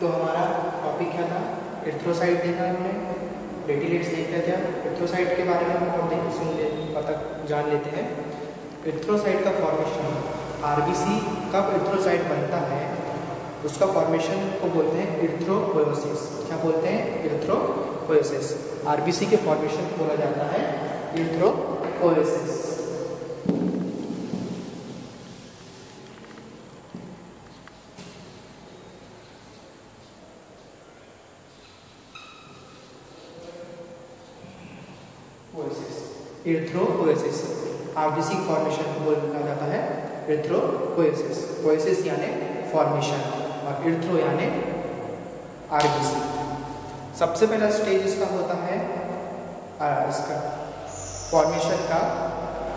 तो हमारा टॉपिक क्या था? एरिथ्रोसाइट देखा हमने, प्लेटलेट्स देख रहे थे। एरिथ्रोसाइट के बारे में हम पता जान लेते हैं। एरिथ्रोसाइट का फॉर्मेशन, आरबीसी कब एरिथ्रोसाइट बनता है उसका फॉर्मेशन को बोलते हैं एरिथ्रोपोएसिस। क्या बोलते हैं? एरिथ्रोपोएसिस। आरबीसी के फॉर्मेशन को बोला जाता है एरिथ्रोपोएसिस। एरिथ्रोपोएसिस आरबीसी फॉर्मेशन को बोला जाता है एरिथ्रोपोएसिस। पोएसिस यानी फॉर्मेशन और एरिथ्रो यानी आरबीसी। सबसे पहला स्टेज इसका होता है इसका फॉर्मेशन का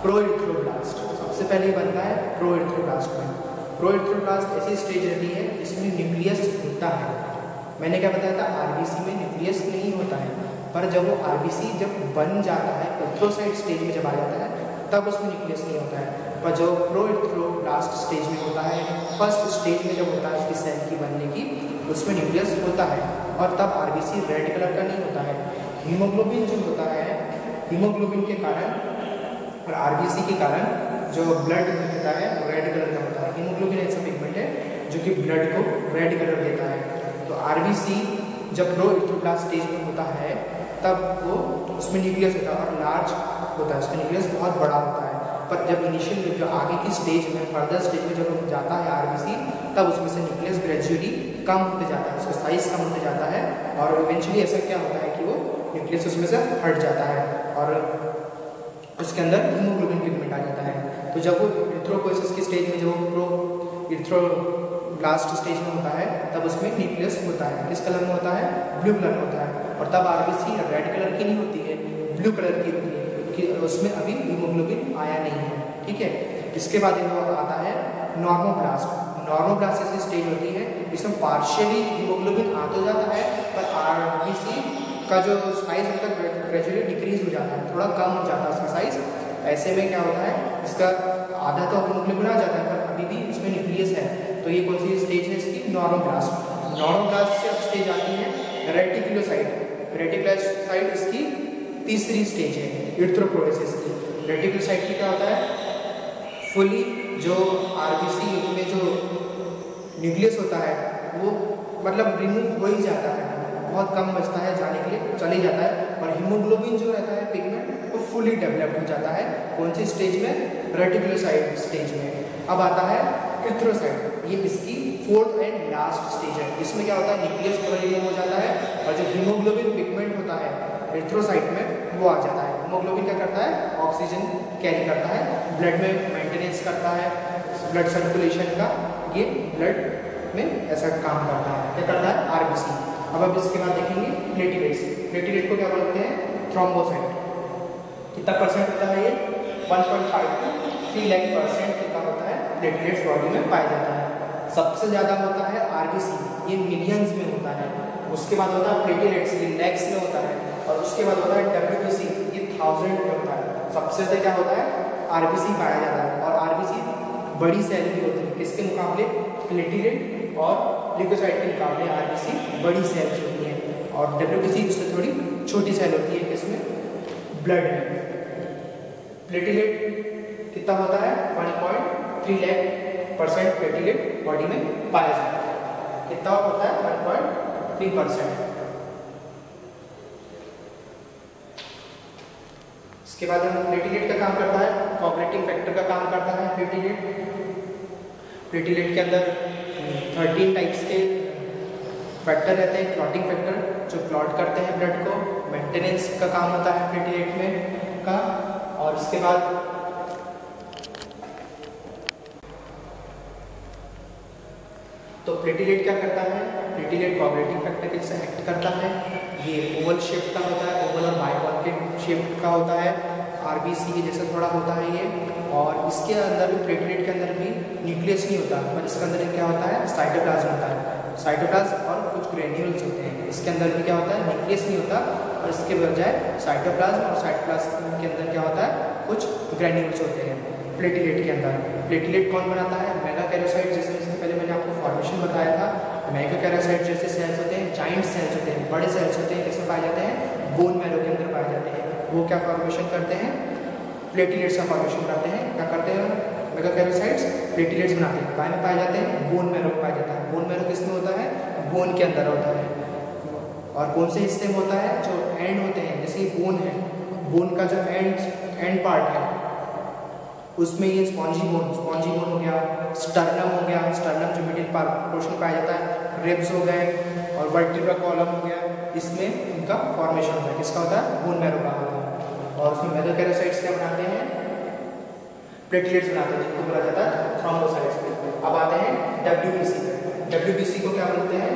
प्रोएरिथ्रोब्लास्ट। सबसे पहले बनता है प्रोएरिथ्रोब्लास्ट में। प्रोएरिथ्रोब्लास्ट ऐसी स्टेज रहती है जिसमें न्यूक्लियस होता है। मैंने क्या बताया था? आरबीसी में न्यूक्लियस नहीं होता है, पर जब वो आरबीसी जब बन जाता है, एरिथ्रोसाइट स्टेज में जब आ जाता है, तब उसमें न्यूक्लियस नहीं होता है। पर जो प्रोएरिथ्रोब्लास्ट स्टेज में होता है, फर्स्ट स्टेज में जब होता है उसकी सेल की बनने की, उसमें न्यूक्लियस होता है। और तब आरबीसी रेड कलर का नहीं होता है। हीमोग्लोबिन जो होता है, हीमोग्लोबिन के कारण और आरबीसी के कारण जो ब्लड होता है वो रेड कलर का होता है। हीमोग्लोबिन ऐसा पिगमेंट है जो कि ब्लड को रेड कलर देता है। तो आरबीसी जब प्रोएरिथ्रोब्लास्ट स्टेज में होता है तब वो उसमें न्यूक्लियस होता है और लार्ज होता है, उसका न्यूक्लियस बहुत बड़ा होता है। पर जब इनिशियल जो आगे की स्टेज में, फर्दर स्टेज में जब जाता है आरबीसी, तब उसमें से न्यूक्लियस ग्रेजुअली कम होते जाता है, उसका साइज कम होते जाता है और इवेंचुअली ऐसा क्या होता है कि वो न्यूक्लियस उसमें से हट जाता है और उसके अंदर हीमोग्लोबिन पिगमेंट आ जाता है। तो जब वो एरिथ्रोपोएसिस की स्टेज में, जब वो एरिथ्रोब्लास्ट स्टेज में होता है, तब उसमें न्यूक्लियस होता है। किस कलर में होता है? ब्लू कलर में होता है। और तब आरबीसी रेड कलर की नहीं होती है, ब्लू कलर की होती है, क्योंकि उसमें अभी हीमोग्लोबिन आया नहीं है। ठीक है। इसके बाद आता है नॉर्मोब्लास्ट। नॉर्मोब्लास्ट ऐसी स्टेज होती है जिसमें पार्शियली हीमोग्लोबिन आ तो जाता है, पर आरबीसी का जो साइज होता है ग्रेजुअली डिक्रीज हो जाता है, थोड़ा कम हो जाता है उसका साइज। ऐसे में क्या होता है, इसका आधा तो हीमोग्लोबिन आ जाता है, पर अभी भी इसमें न्यूक्लियस है। तो ये कौन सी स्टेज है इसकी? नॉर्मोब्लास्ट। नॉर्मोब्लास्ट से अब स्टेज आती है रेटिकुलोसाइट। रेटिकुलोसाइट इसकी तीसरी स्टेज है एरिथ्रोपोएसिस की। रेटिकुलोसाइट में क्या होता है? फुली जो आरबीसी में जो न्यूक्लियस होता है वो मतलब रिमूव हो ही जाता है, बहुत कम बचता है, जाने के लिए चले जाता है। और हीमोग्लोबिन जो रहता है पिगमेंट वो फुली डेवलप्ड हो जाता है। कौन सी स्टेज में? रेटिकुलोसाइट स्टेज में। अब आता है एरिथ्रोसाइट। ये इसकी फोर्थ एंड लास्ट स्टेज है। इसमें क्या होता है? न्यूक्लियस पूरा रिमूव हो जाता है और जो हीमोग्लोबिन पिगमेंट होता है एरिथ्रोसाइट में वो आ जाता है। हीमोग्लोबिन क्या करता है? ऑक्सीजन कैरी करता है, ब्लड में मेंटेनेंस करता है ब्लड सर्कुलेशन का। ये ब्लड में ऐसा काम करता है। क्या करता है? आरबीसी। अब इसके बाद देखेंगे प्लेटलेट्स। प्लेटलेट को क्या बोलते हैं? थ्रोम्बोसाइट। कितना परसेंट होता है ये? 1.5 to 3 लाख % कितना होता है प्लेटलेट्स बॉडी में पाया जाता है। सबसे ज़्यादा होता है आरबीसी, ये मिलियंस में होता है। उसके बाद होता है प्लेटलेट्स, ये लैक्स में होता है। और उसके बाद होता है डब्ल्यूबीसी, ये 1000 में होता है। सबसे ज़्यादा क्या होता है? आरबीसी पाया जाता है। और आरबीसी बड़ी सेल भी होती है, किसके मुकाबले? प्लेटलेट और ल्यूकोसाइट के मुकाबले आरबीसी बड़ी सेल्स होती है। और डब्ल्यूबीसी उससे थोड़ी छोटी सेल होती है, किसमें? ब्लड में। प्लेटलेट कितना होता है? 1.3 लाख % प्लेटलेट बॉडी में पाया जाता है। कितना होता है? 1.3%। इसके बाद हम प्लेटलेट का काम करता है, कोऑपरेटिंग फैक्टर का काम करता है प्लेटलेट। प्लेटलेट के अंदर 13 टाइप्स के फैक्टर रहते हैं। क्लॉटिंग फैक्टर जो क्लॉट करते हैं ब्लड को, मेंटेनेंस का काम होता है प्लेटलेट में का। और इसके बाद तो प्लेटलेट क्या करता है? प्लेटलेट कोऑपरेटिंग फैक्टर के जैसे एक्ट करता है। ये ओवल शेप का होता है, ओवल और बाइकॉन्केव शेप का होता है। आरबीसी के जैसा थोड़ा होता है ये। और इसके अंदर भी, प्लेटलेट के अंदर भी न्यूक्लियस नहीं होता, पर इसके अंदर क्या होता है? साइटोप्लाज्म होता है। साइटोप्लाज्म और कुछ ग्रेन्यूल्स होते हैं। इसके अंदर भी क्या होता है? न्यूक्लियस नहीं होता, और इसके बजाय साइटोप्लाज्म, और साइटोप्लाज्म के अंदर क्या होता है? कुछ ग्रेन्यूल्स होते हैं प्लेटलेट के अंदर। प्लेटलेट कौन बनाता है? मेगाकैरियोसाइट। जैसे इससे पहले मैंने आपको फॉर्मेशन बताया था, मेगाकैरियोसाइट जैसे बड़े सेल्स होते हैं, किसमें पाए जाते हैं, बोन मैरो के अंदर पाए जाते हैं। वो क्या फॉर्मेशन करते हैं, प्लेटलेट्स का फॉर्मेशन करते हैं। क्या करते हैं, मेगाकैरोसाइट्स प्लेटलेट्स बनाते हैं। कहाँ में पाए जाते हैं, बोन मैरो में पाया जाता है। बोन मैरो किस में होता है, बोन के अंदर होता है। और कौन से हिस्से में होता है, जो एंड होते हैं, जैसे बोन है, बोन का जो एंड पार्ट है उसमें ये स्पॉन्जी बोन हो गया, स्टर्नम हो गया, स्टर्नम जो मिडिल पोर्शन पाया जाता है, रिब्स हो गए और वर्टिब्रा कॉलम हो गया, इसमें इनका फॉर्मेशन होता है। किसका होता है, बोन मैरो का होता है। और उसमें मेगाकैरोसाइट्स क्या बनाते हैं, प्लेटलेट्स बनाते हैं, जिनको बोला जाता है थ्रोम्बोसाइट्स। अब आते हैं WBC को क्या बोलते हैं,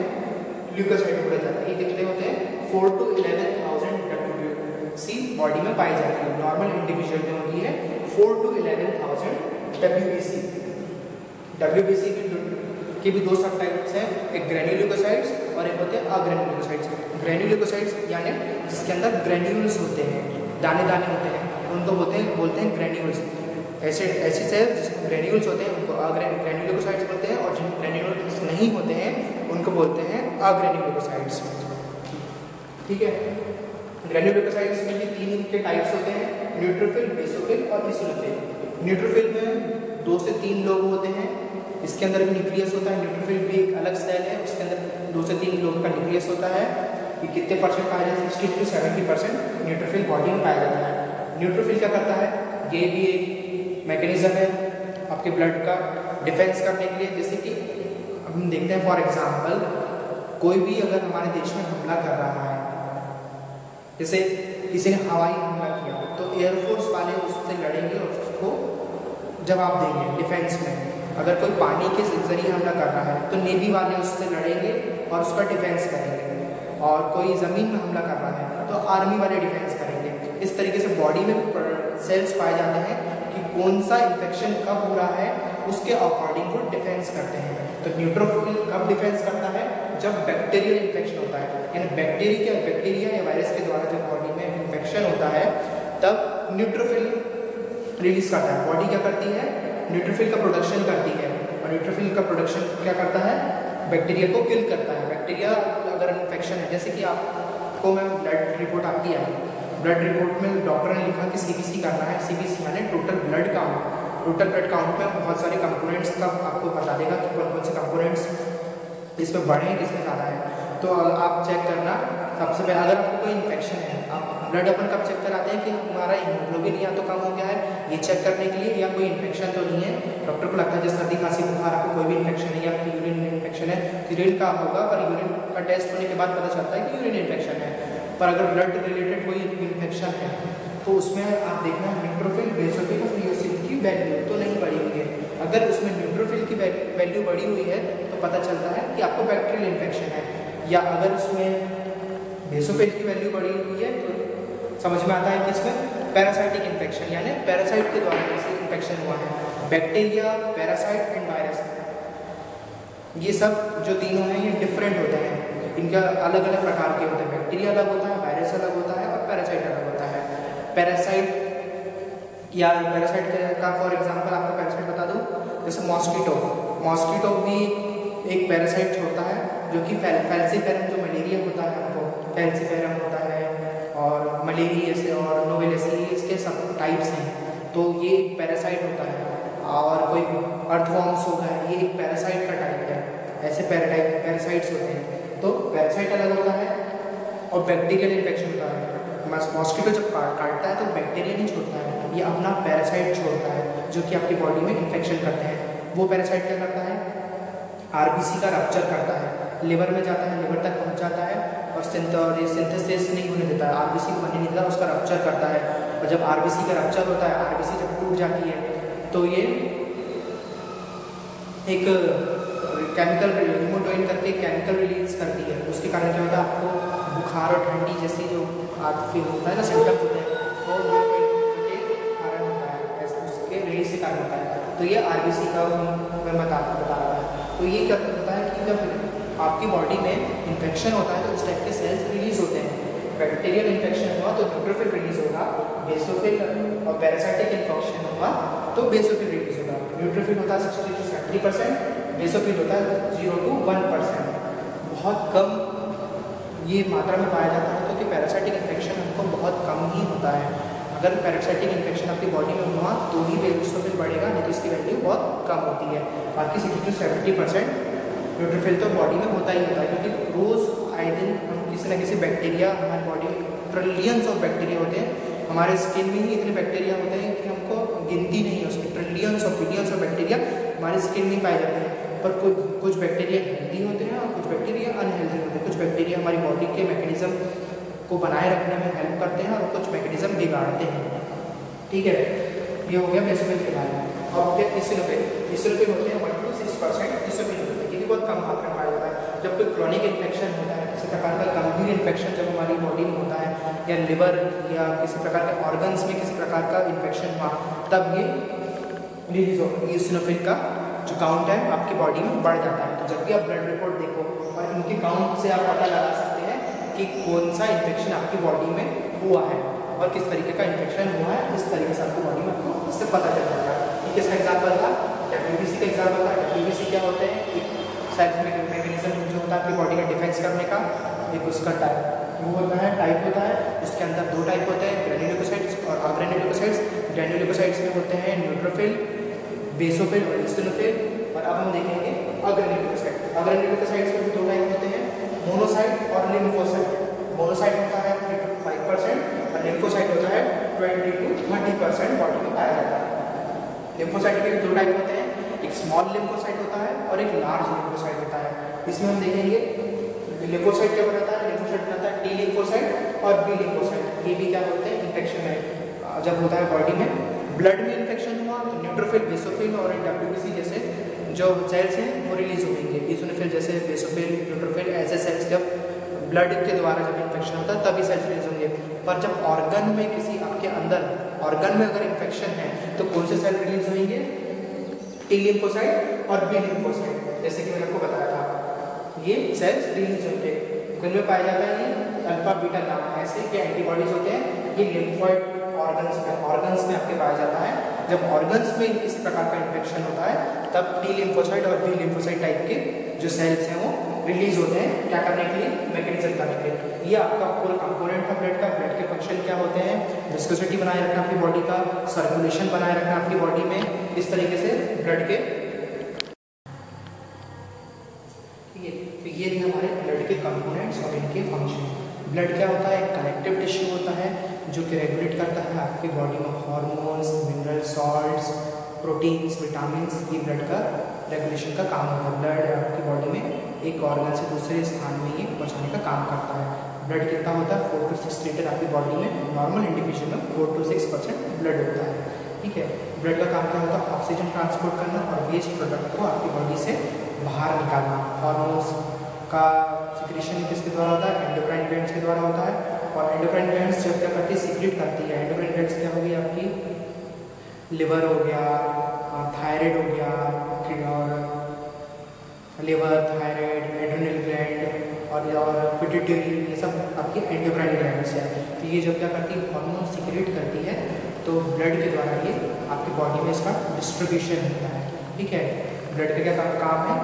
ल्यूकोसाइट बोला जाता है। ये कितने होते हैं, 4 to 11,000 WBC बॉडी में पाई जाती है। नॉर्मल इंडिविजुअल में होती है 4 to 11,000 WBC। WBC की भी दो सब टाइप्स हैं, एक ग्रेन्युलोसाइट्स और एक होते हैं अग्रेन्युलोसाइट्स। ग्रेन्युलोसाइट्स यानी जिसके अंदर ग्रेन्यूल्स होते हैं, दाने दाने होते हैं, उनको बोलते हैं ग्रेन्यूल्स। ऐसे सेल्स जिसमें ग्रेन्यूल्स होते हैं उनको ग्रेन्युलोसाइट्स बोलते हैं, और जिन ग्रेन्यूल्स नहीं होते हैं उनको बोलते हैं अग्रेन्युलोसाइट्स। ठीक है, ग्रेन्युलोसाइट्स में भी 3 के टाइप्स होते हैं, न्यूट्रोफिल, बेसोफिल और इसिनोफिल। न्यूट्रोफिल में 2 से 3 लोग होते हैं, इसके अंदर भी न्यूक्लियस होता है। न्यूट्रोफिल भी एक अलग सेल है, उसके अंदर 2 से 3 लोगों का न्यूक्लियस होता है। ये कितने परसेंट पाया जाता है, 60 to 70% न्यूट्रोफिल बॉडी में पाया जाता है। न्यूट्रोफिल क्या करता है, ये भी एक मैकेनिज्म है आपके ब्लड का डिफेंस करने के लिए। जैसे कि हम देखते हैं फॉर एग्जांपल, कोई भी अगर हमारे देश में हमला कर रहा है, जैसे किसी ने हवाई हमला किया, तो एयरफोर्स वाले उससे लड़ेंगे और उसको जवाब देंगे डिफेंस में। अगर कोई पानी के जरिए हमला कर रहा है तो नेवी वाले उससे लड़ेंगे और उसका डिफेंस करेंगे। और कोई ज़मीन में हमला कर रहा है तो आर्मी वाले डिफेंस करेंगे। इस तरीके से बॉडी में सेल्स पाए जाते हैं कि कौन सा इन्फेक्शन कब हो रहा है, उसके अकॉर्डिंग वो डिफेंस करते हैं। तो न्यूट्रोफिल कब डिफेंस करता है, जब बैक्टीरियल इन्फेक्शन होता है, यानी बैक्टीरिया या वायरस के द्वारा जब बॉडी में इन्फेक्शन होता है तब न्यूट्रोफिल रिलीज करता है। बॉडी क्या करती है, न्यूट्रोफिल का प्रोडक्शन करती है, और न्यूट्रोफिल का प्रोडक्शन क्या करता है, बैक्टीरिया को किल करता है। बैक्टीरिया अगर इन्फेक्शन है, जैसे कि आपको मैं ब्लड रिपोर्ट आपकी आई, ब्लड रिपोर्ट में डॉक्टर ने लिखा कि CBC करना है। CBC यानी total blood count. Total blood count में बहुत सारे कंपोनेंट्स का आपको बता देगा कि कौन कौन से कंपोनेंट्स इसमें बढ़े हैं, किसमें ज़्यादा है। तो आप चेक करना सबसे पहले, अगर आपको कोई इन्फेक्शन है, आप ब्लड अपन कब चेक कराते हैं कि हमारा हीमोग्लोबिन या तो कम हो गया है, ये चेक करने के लिए, या कोई इन्फेक्शन तो नहीं है। डॉक्टर को लगता है जैसे सर्दी खांसी बुखार, आपको कोई भी इन्फेक्शन है या यूरिन इन्फेक्शन है, यूरिन का होगा, पर यूरिन का टेस्ट होने के बाद पता चलता है कि यूरिन इन्फेक्शन है। पर अगर ब्लड रिलेटेड कोई इन्फेक्शन है तो उसमें आप देखना न्यूट्रोफिल, बेसोफिल और इसिनोफिल की वैल्यू तो नहीं बढ़ी हुई है। अगर उसमें न्यूट्रोफिल की वैल्यू बढ़ी हुई है तो पता चलता है कि आपको बैक्टीरियल इन्फेक्शन है, या अगर उसमें बेसोफिल की वैल्यू बढ़ी हुई है तो समझ में आता है कि इसमें पैरासाइटिक इन्फेक्शन, यानी पैरासाइट के द्वारा किसी इन्फेक्शन हुआ है। बैक्टीरिया, पैरासाइट एंड वायरस, ये सब जो तीनों हैं ये डिफरेंट होते हैं, इनका अलग अलग प्रकार के होते हैं। बैक्टीरिया अलग होता है, वायरस अलग होता है और पैरासाइट अलग होता है। पैरासाइट का फॉर एग्जांपल आपको पैरासाइट बता दूं, जैसे मॉस्किटो भी एक पैरासाइट छोड़ता है, जो कि फैल्सीफेरम, जो मलेरिया होता है, हमको फैल्सीफेरम होता है, और मलेरिया और नोवेलेसी, इसके सब टाइप्स हैं। तो ये एक पैरासाइट होता है। और कोई अर्थवॉर्म्स होता है, ये एक पैरासाइट का टाइप है। ऐसे पैरासाइट्स होते हैं। तो पैरासाइट अलग होता है और बैक्टीरियल इन्फेक्शन होता है। मॉस्किटो जब काटता है तो बैक्टीरिया नहीं छोड़ता है, ये अपना पैरासाइट छोड़ता है, जो कि आपकी बॉडी में इन्फेक्शन करते हैं। वो पैरासाइट क्या करता है, RBC का रप्चर करता है, लिवर में जाता है, लिवर तक पहुंच जाता है और सिंथेसिस नहीं होने देता है, RBC को बनने नहीं देता, उसका रप्चर करता है। और जब RBC का रप्चर होता है, RBC जब टूट जाती है तो ये एक केमिकल हीमोटोइन करके केमिकल रिलीज करती है। उसके कारण क्या होता है, आपको बुखार और ठंडी जैसी जो फील होता है ना, सिम्टम्स होते हैं, वो हीमोटोइन के कारण होता है, उसके रिलीज के कारण होता है। तो ये RBC का मैं बता रहा था। तो ये क्या होता है कि जब आपकी बॉडी में इन्फेक्शन होता है तो इस टाइप के सेल्स रिलीज होते हैं। बैक्टीरियल इन्फेक्शन हुआ तो न्यूट्रोफिल रिलीज होगा, बेसोफिल और पैरासाइटिक इन्फेक्शन हुआ तो बेसोफिल रिलीज होगा। न्यूट्रोफिल होता है 60 to 70%, बेसोफिल होता है 0 to 1%। बहुत कम ये मात्रा में पाया जाता है क्योंकि पैरासाइटिक इन्फेक्शन हमको बहुत कम ही होता है। अगर पैरासाइटिक इन्फेक्शन आपकी बॉडी में हुआ तो ही न्यूट्रोफिल बढ़ेगा, नहीं तो इसकी वैल्यू बहुत कम होती है। बाकी 60 to 70% न्यूट्रोफिल तो बॉडी में होता ही होता है, क्योंकि रोज़ आए दिन हम किसी न किसी बैक्टीरिया, हमारी बॉडी में ट्रिलियंस ऑफ बैक्टीरिया होते हैं, हमारे स्किन में ही इतने बैक्टीरिया होते हैं कि हमको गिनती नहीं है उसकी। Trillions of billions of bacteria हमारी स्किन में पाए जाते हैं, पर कुछ बैक्टीरिया हेल्दी होते हैं और कुछ बैक्टीरिया अनहेल्दी होते हैं। कुछ बैक्टीरिया हमारी बॉडी के मैकेनिज्म को बनाए रखने में हेल्प करते हैं और कुछ मैकेनिज्म बिगाड़ते हैं। ठीक है, ये हो गया बेसोफिल के बारे में। और फिर इसिनोफिल होते हैं 1 to 6% इसिनोफिल होते हैं, ये भी बहुत कम मात्रा में पाया जाता है। जब कोई क्रॉनिक इन्फेक्शन होता है, किसी प्रकार का गंभीर इन्फेक्शन जब हमारी बॉडी में होता है, या लिवर या किसी प्रकार के ऑर्गन्स में किसी प्रकार का इन्फेक्शन हुआ, तब ये रिलीज हो, इसिनोफिल का जो काउंट है आपकी बॉडी में बढ़ जाता है। तो जब भी आप ब्लड रिपोर्ट देखो और इनके काउंट से आप पता लगा सकते हैं कि कौन सा इन्फेक्शन आपकी बॉडी में हुआ है और किस तरीके का इन्फेक्शन हुआ है, इस तरीके से आपकी बॉडी में आपको इससे पता चल जाता है। ठीक है, इसका एग्जाम्पल था WBC का एग्जाम्पल था। WBC क्या होते हैं? एक सेल्फ मैकेनिज्म जो होता है आपकी बॉडी का डिफेंस करने का, एक उसका टाइप वो होता है, टाइप होता है। इसके अंदर 2 टाइप होते हैं, ग्रेन्युलोसाइट्स और अग्रेन्युलोसाइट्स। ग्रेन्युलोसाइट्स में होते हैं न्यूट्रोफिल, बेसोफिल और इसिनोफिल। और अब हम देखेंगे अग्रेन्युलोसाइट। अग्रेन्युलोसाइट्स में भी 2 टाइप होते हैं, मोनोसाइट और लिम्फोसाइट। मोनोसाइट होता है 3 to 5% और लिम्फोसाइट होता है 20 to 30% बॉडी में पाया जाता है। लिम्फोसाइट के 2 टाइप होते हैं, एक स्मॉल लिम्फोसाइट होता है और एक लार्ज लिम्फोसाइट होता है। इसमें हम देखेंगे लिम्फोसाइट क्या बनाता है, लिम्फोसाइट बनाता है T लिम्फोसाइट और B लिम्फोसाइट। ये भी क्या होते हैं, इन्फेक्शन में जब होता है बॉडी में, ब्लड में इन्फेक्शन हुआ तो न्यूट्रोफिल, बेसोफिल और WBC जैसे जो सेल्स हैं वो रिलीज होंगे। इसिनोफिल जैसे बेसोफिल, न्यूट्रोफिल ऐसे सेल्स जब ब्लड के द्वारा जब इन्फेक्शन होता है तभी सेल्स रिलीज होंगे। पर जब ऑर्गन में किसी आपके अंदर ऑर्गन में अगर इन्फेक्शन है तो कौन से सेल रिलीज होंगे? T लिम्फोसाइट और B लिम्फोसाइट, जैसे कि मैंने आपको बताया था, ये सेल्स रिलीज होंगे। इनमें पाया जाता है ये अल्फा बीटा नाम ऐसे के एंटीबॉडीज होते हैं। ये लिम्फॉइड ऑर्गन्स में आपके पाया जाता है। जब ऑर्गन्स में किसी प्रकार का इन्फेक्शन होता है तब T लिम्फोसाइट और B लिम्फोसाइट टाइप के जो सेल्स हैं वो रिलीज होते हैं। क्या करने के लिए? मैकेनिज्म करने के लिए। ये आपका पूरा कंपोनेंट है ब्लड का। ब्लड के फंक्शन क्या होते हैं? विस्कोसिटी बनाए रखना आपकी बॉडी का, सर्कुलेशन बनाए रखना आपकी बॉडी में, इस तरीके से ब्लड के। ठीक है, तो ये हमारे ब्लड के कंपोनेंट्स और इनके फंक्शन। ब्लड क्या होता है? एक कनेक्टिव टिश्यू होता है जो कि रेगुलेट करता है आपकी बॉडी में hormones, mineral salts, proteins, vitamins. ये ब्लड का रेगुलेशन का काम होता है। ब्लड आपकी बॉडी में एक ऑर्गन से दूसरे स्थान में ये पहुंचाने का काम करता है। ब्लड कितना होता है? 4 to 6 लीटर आपकी बॉडी में, नॉर्मल इंडिविजुअल में 4 to 6% ब्लड होता है। ठीक है, ब्लड का काम क्या होता है? ऑक्सीजन ट्रांसपोर्ट करना और वेस्ट प्रोडक्ट को आपकी बॉडी से बाहर निकालना। हार्मोन्स का सिक्रीशन किसके द्वारा होता है? एंडोक्राइन ग्लैंड्स के द्वारा होता है। और एंडोक्राइन ग्लैंड्स जब क्या करती है? सीक्रेट करती है। एंडोक्राइन ग्लैंड्स क्या होगी? आपकी लिवर हो गया, थायराइड हो गया, और लिवर, थायराइड, एड्रिनल ग्लैंड और पिट्यूटरी, ये सब आपकी एंडोक्राइन ग्लैंड्स है। तो ये जब क्या करती है? हार्मोन सीक्रेट करती है, तो ब्लड के द्वारा ये आपकी बॉडी में इसका डिस्ट्रीब्यूशन होता है। ठीक है, ब्लड का क्या काम है?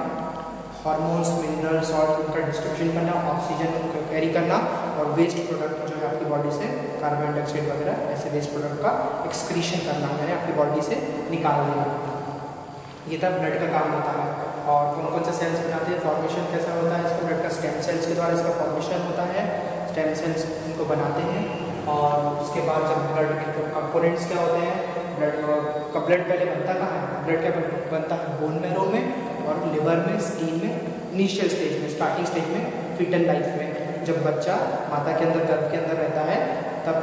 हार्मोन्स, मिनरल सॉल्ट उनका डिस्ट्रीब्यूशन करना, ऑक्सीजन को कैरी करना और वेस्ट प्रोडक्ट जो है आपकी बॉडी से कार्बन डाइऑक्साइड वगैरह ऐसे वेस्ट प्रोडक्ट का एक्सक्रीशन करना, यानी आपकी बॉडी से निकाल देना। ये तब ब्लड का काम होता है। और कौन कौन से सेल्स बनाते हैं? फॉर्मेशन कैसा होता है इसका? ब्लड का स्टेम सेल्स के द्वारा इसका फॉर्मेशन होता है। स्टेम सेल्स इनको बनाते हैं और उसके बाद जब ब्लड के कंपोनेंट्स क्या होते हैं? ब्लड पहले बनता कहाँ है? ब्लड क्या बनता है? बोन मैरो में और लिवर में, स्किन में, इनिशियल स्टेज में, स्टार्टिंग स्टेज में, फीटल लाइफ में। जब बच्चा माता के अंदर, गर्भ के अंदर रहता है, तब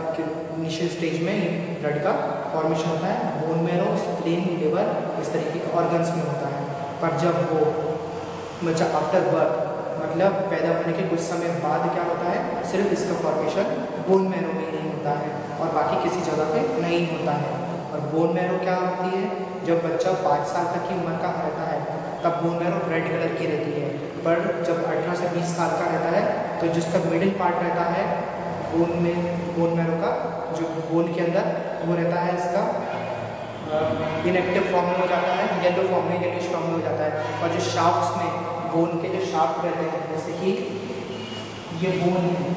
इनिशियल स्टेज में ब्लड का फॉर्मेशन होता है। बोन मैरो, स्प्लीन, लिवर, इस तरीके के ऑर्गन्स में होता है। पर जब वो बच्चा आफ्टर बर्थ, मतलब पैदा होने के कुछ समय बाद क्या होता है? सिर्फ इसका फॉर्मेशन बोन मैरो में ही होता है और बाकी किसी जगह पे नहीं होता है। और बोन मैरो क्या होती है? जब बच्चा 5 साल तक की उम्र का रहता है तब बोन मैरो रेड कलर की रहती है। पर जब 18 से 20 साल का रहता है तो जिसका मिडिल पार्ट रहता है बोन मैरो का, जो बोन के अंदर वो रहता है, इसका इनएक्टिव फॉर्म में हो जाता है, येलो फॉर्म में, येलोइश फॉर्म में हो जाता है। और जो शाफ्ट्स में, बोन के जो शाफ्ट रहते हैं, जैसे कि ये बोन है,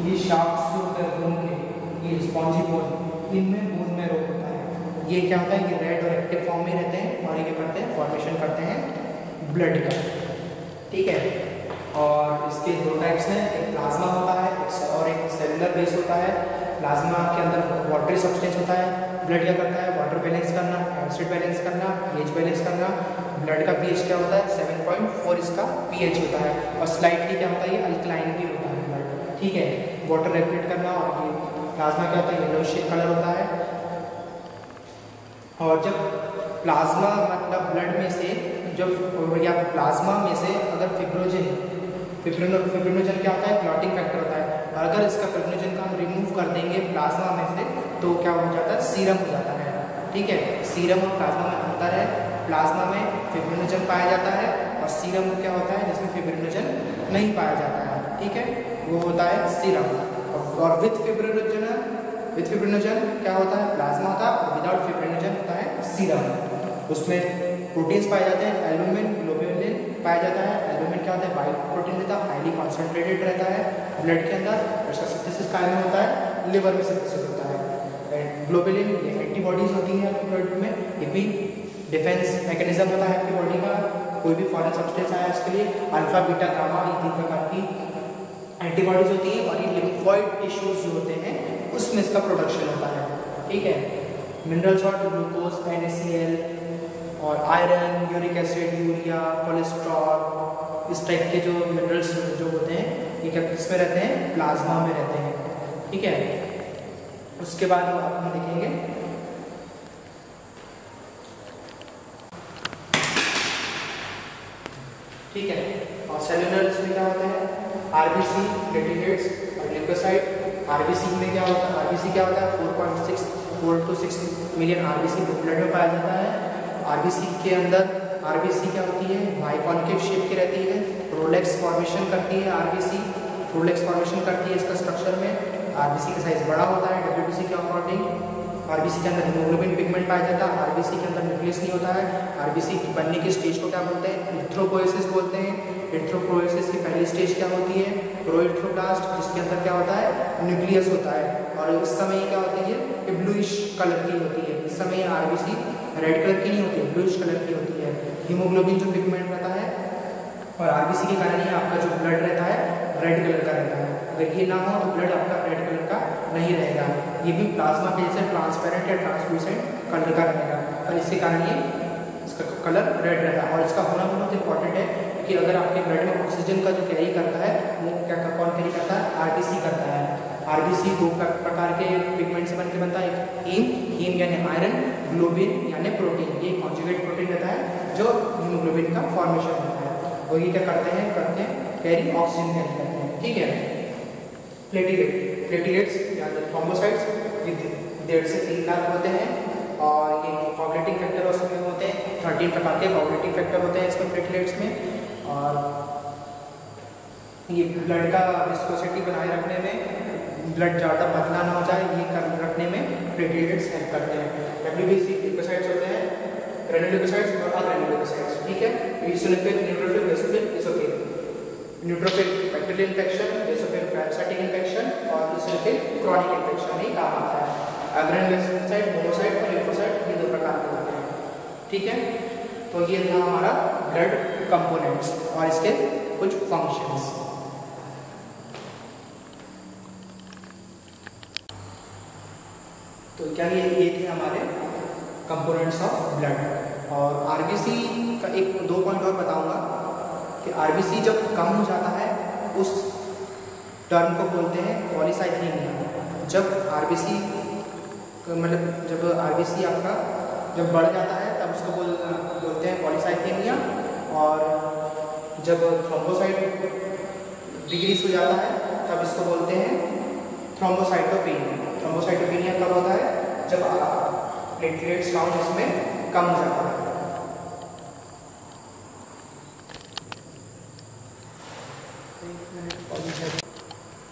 ये शाफ्ट्स जो होते हैं बोन के, ये स्पॉन्जी बोन, इनमें बोन में रोग होता है। ये क्या होता है कि रेड और एक्टिव फॉर्म में रहते हैं और ये क्या करते हैं, फॉर्मेशन करते हैं ब्लड का। ठीक है, और इसके दो टाइप्स हैं, एक प्लाज्मा होता है और एक सेलुलर बेस होता है। प्लाज्मा के अंदर वाटरी सब्सटेंस होता है। ब्लड क्या करता है, वाटर बैलेंस करना, एसिड बैलेंस करना, पीएच बैलेंस करना। ब्लड का पीएच क्या होता है, 7.4 इसका पीएच होता है और स्लाइटली क्या होता है, ये अल्कलाइन भी होता है ब्लड। ठीक है, वाटर रेगुलेट करना। और ये प्लाज्मा क्या होता है, येलोइश कलर होता है। और जब प्लाज्मा मतलब ब्लड में से जब या प्लाज्मा में से अगर फिब्रिनोजन क्या होता है, क्लॉटिंग फैक्टर होता है। और अगर इसका फिब्रिनोजन का हम रिमूव कर देंगे प्लाज्मा में से तो क्या हो जाता है, सीरम हो जाता है। ठीक है, सीरम और प्लाज्मा में अंतर है। प्लाज्मा में फिब्रिनोजन पाया जाता है और सीरम क्या होता है जिसमें फिब्रिनोजन नहीं पाया जाता है। ठीक है, वो होता है सीरम। और विथ फिब्रिनोजन क्या होता है, प्लाज्मा होता है, और विदाउट फिब्रिनोजन होता है सीरम। उसमें प्रोटीन्स पाए जाते हैं, एल्बुमिन, ग्लोबुलिन पाया जाता है। एल्बुमिन क्या होता है, वाइट प्रोटीन रहता है, हाईली कॉन्सेंट्रेटेड रहता है ब्लड के अंदर। उसका सिंथेसिस काय में होता है, लिवर में सिंथेसिस होता है। ग्लोबुलिन ये एंटीबॉडीज होती हैं आपके ब्लड में, ये भी डिफेंस मैकेनिज्म होता है आपकी बॉडी का। कोई भी फॉरेन सब्सटेंस आया इसके लिए अल्फा बीटा गामा, ये 3 प्रकार की एंटीबॉडीज होती है। और ये लिम्फॉइड टिश्यूज जो होते हैं उसमें इसका प्रोडक्शन होता है। ठीक है, मिनरल सॉल्ट, ग्लूकोज, NaCl और iron, uric acid, urea, cholesterol, इस टाइप के जो मिनरल्स जो होते हैं ये क्या किसमें रहते हैं, प्लाज्मा में रहते हैं। ठीक है, उसके बाद हम देखेंगे ठीक है। और सेलुलर में क्या होते हैं, आरबीसी, प्लेटलेट्स और ल्यूकोसाइट। आरबीसी में क्या होता है, आरबीसी क्या होता है, 4 to 6 मिलियन आरबीसी ब्लड में पाया जाता है। आरबीसी के अंदर आरबीसी क्या होती है, बाइकॉन्केव शेप की रहती है। रोलेक्स फॉर्मेशन करती है आरबीसी, रोलेक्स फॉर्मेशन करती है इसका स्ट्रक्चर में। आरबीसी का साइज बड़ा होता है डब्ल्यूबीसी के अकॉर्डिंग। आरबीसी के अंदर हीमोग्लोबिन पिगमेंट पाया जाता है। आरबीसी के अंदर न्यूक्लियस नहीं होता है। आरबीसी बनने की स्टेज को क्या बोलते हैं, इरिथ्रोपोएसिस बोलते हैं। इरिथ्रोपोएसिस की पहली स्टेज क्या होती है, प्रोइरिथ्रोब्लास्ट, जिसके अंदर क्या होता है, न्यूक्लियस होता है। और इस समय क्या होती है, ये ब्लूइश कलर की होती है। इस समय आरबीसी रेड कलर की नहीं होती है, ब्लूइश कलर की होती है। हीमोग्लोबिन जो पिगमेंट रहता है और आरबीसी के कारण ही आपका जो ब्लड रहता है रेड कलर का रहता है। अगर ये ना हो तो ब्लड आपका रेड कलर का नहीं रहेगा। ये भी प्लाज्मा के जैसे ट्रांसपेरेंट या ट्रांसलूसेंट कलर का रहेगा और इसके कारण ये इसका कलर रेड रहता है। और इसका होना बहुत इंपॉर्टेंट है कि अगर आपके ब्लड में ऑक्सीजन का जो कैरी करता है वो क्या कौन कैरी करता है, आरबीसी करता है। आरबीसी 2 प्रकार के पिगमेंट से बनकर बनता है, एक हीम यानी आयरन, ग्लोबिन यानी प्रोटीन। ये कॉन्जुगेट प्रोटीन रहता है जो हीमोग्लोबिन का फॉर्मेशन होता है। और ये क्या करते हैं कैरी ऑक्सीजन कैरी करते हैं। ठीक है, प्लेटलेट्स या थ्रोम्बोसाइट्स ये 1.5 से 3 लाख होते हैं। और ये कोआगुलेटिंग फैक्टर उसमें होते हैं, 13 प्रकार के कोआगुलेटिंग फैक्टर होते हैं इसमें प्लेटलेट्स में। और ये ब्लड का विस्कोसिटी बनाए रखने में, ब्लड ज़्यादा पतला ना हो जाए ये रखने में प्लेटलेट्स हेल्प करते हैं। डब्ल्यूबीसी ल्यूकोसाइट्स होते हैं, ग्रेनुलोसाइट्स और अग्रेनुलोसाइट्स। ठीक है, eosinophil, neutrophil, basophil, eosinophil. Neutrophil bacterial infection, basophil parasitic infection और इसोफिल क्रॉनिक इन्फेक्शन में काम आता है। ग्रेनुलोसाइट, मोनोसाइट और लिम्फोसाइट ये 2 प्रकार के होते हैं। ठीक है, तो ये था हमारा ब्लड कंपोनेंट्स और इसके कुछ फंक्शंस। तो क्या ये थे हमारे कंपोनेंट्स ऑफ ब्लड। और आरबीसी का 2 पॉइंट और बताऊंगा कि आरबीसी जब कम हो जाता है उस टर्म को बोलते हैं पॉलीसाइथेमिया। जब आरबीसी मतलब जब आरबीसी आपका जब बढ़ जाता है तब उसको बोलते हैं पॉलीसाइथेमिया। और जब थ्रोम्बोसाइट डिक्रीज हो जाता है तब इसको बोलते हैं थ्रोम्बोसाइटोपेनिया। थ्रोम्बोसाइटोपेनिया कब होता है, जब प्लेटलेट्स काउंट इसमें कम हो जाता है।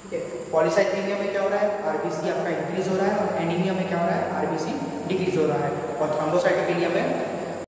ठीक है, पॉलीसाइथेमिया में क्या हो रहा है, आरबीसी आपका इंक्रीज हो रहा है और एनीमिया में क्या हो रहा है, आरबीसी डिक्रीज हो रहा है। और थ्रोम्बोसाइटोपेनिया में